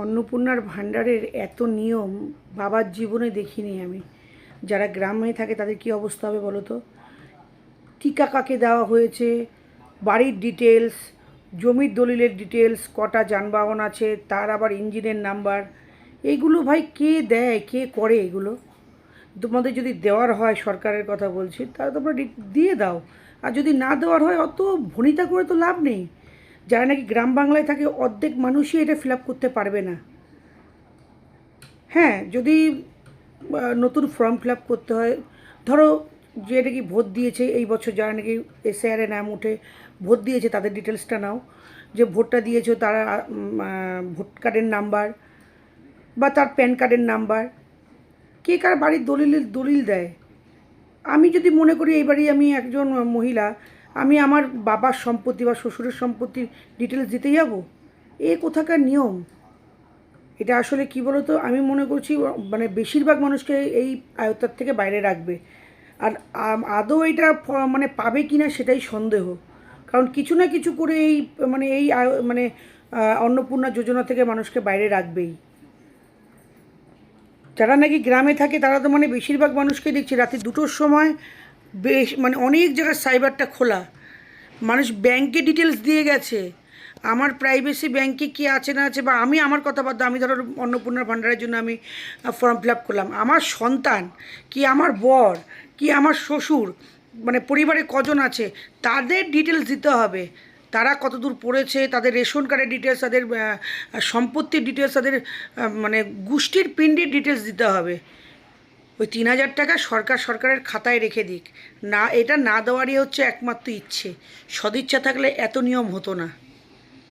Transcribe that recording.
অন্নপূর্ণার ভাণ্ডারের এত নিয়ম বাবার জীবনে দেখিনি আমি। যারা গ্রামে থাকে তাদের কী অবস্থা হবে বলো তো? টিকা কাকে দেওয়া হয়েছে, বাড়ির ডিটেলস, জমির দলিলের ডিটেলস, কটা যানবাহন আছে, তার আবার ইঞ্জিনের নাম্বার, এইগুলো ভাই কে দেয়, কে করে এগুলো? তোমাদের যদি দেওয়ার হয়, সরকারের কথা বলছি, তাহলে তোমরা দিয়ে দাও। আর যদি না দেওয়ার হয়, অত ভনিতা করে তো লাভ নেই। যারা নাকি গ্রাম বাংলায় থাকে অর্ধেক মানুষই এটা ফিল আপ করতে পারবে না। হ্যাঁ, যদি নতুন ফর্ম ফিল আপ করতে হয়, ধরো যে নাকি ভোট দিয়েছে এই বছর, যারা নাকি এসআইআরে নাম উঠে ভোট দিয়েছে তাদের ডিটেলসটা নাও। যে ভোটটা দিয়েছে তারা ভোট কার্ডের নাম্বার বা তার প্যান কার্ডের নাম্বার, কে কার বাড়ির দলিল দেয়। আমি যদি মনে করি এইবারই আমি একজন মহিলা, আমি আমার বাবার সম্পত্তি বা শ্বশুরের সম্পত্তির ডিটেলস দিতে যাব? এ কোথাকার নিয়ম? এটা আসলে কি বলো তো, আমি মনে করছি মানে বেশিরভাগ মানুষকে এই আয়ত্তার থেকে বাইরে রাখবে। আর আদৌ এটা মানে পাবে কি না সেটাই সন্দেহ। কারণ কিছু না কিছু করে এই মানে এই মানে অন্নপূর্ণা যোজনা থেকে মানুষকে বাইরে রাখবেই। যারা নাকি গ্রামে থাকে তারা তো মানে বেশিরভাগ মানুষকে দেখছি রাতে 2টোর সময় বেশ মানে অনেক জায়গায় সাইবারটা খোলা, মানুষ ব্যাংকে ডিটেলস দিয়ে গেছে। আমার প্রাইভেসি ব্যাংকে কী আছে না আছে, বা আমি আমার কথা বাদ দাও, আমি ধরো অন্নপূর্ণার ভাণ্ডারের জন্য আমি ফর্ম ফিল আপ করলাম, আমার সন্তান কি আমার বর কি আমার শ্বশুর মানে পরিবারে কজন আছে তাদের ডিটেলস দিতে হবে। তারা কত দূর পড়েছে, তাদের রেশন কার্ডের ডিটেলস, তাদের সম্পত্তির ডিটেলস, তাদের মানে গোষ্ঠীর পিণ্ডের ডিটেলস দিতে হবে। ওই 3,000 টাকা সরকারের খাতায় রেখে দিক না, এটা না দেওয়ারই হচ্ছে একমাত্র ইচ্ছে। সদিচ্ছা থাকলে এত নিয়ম হতো না।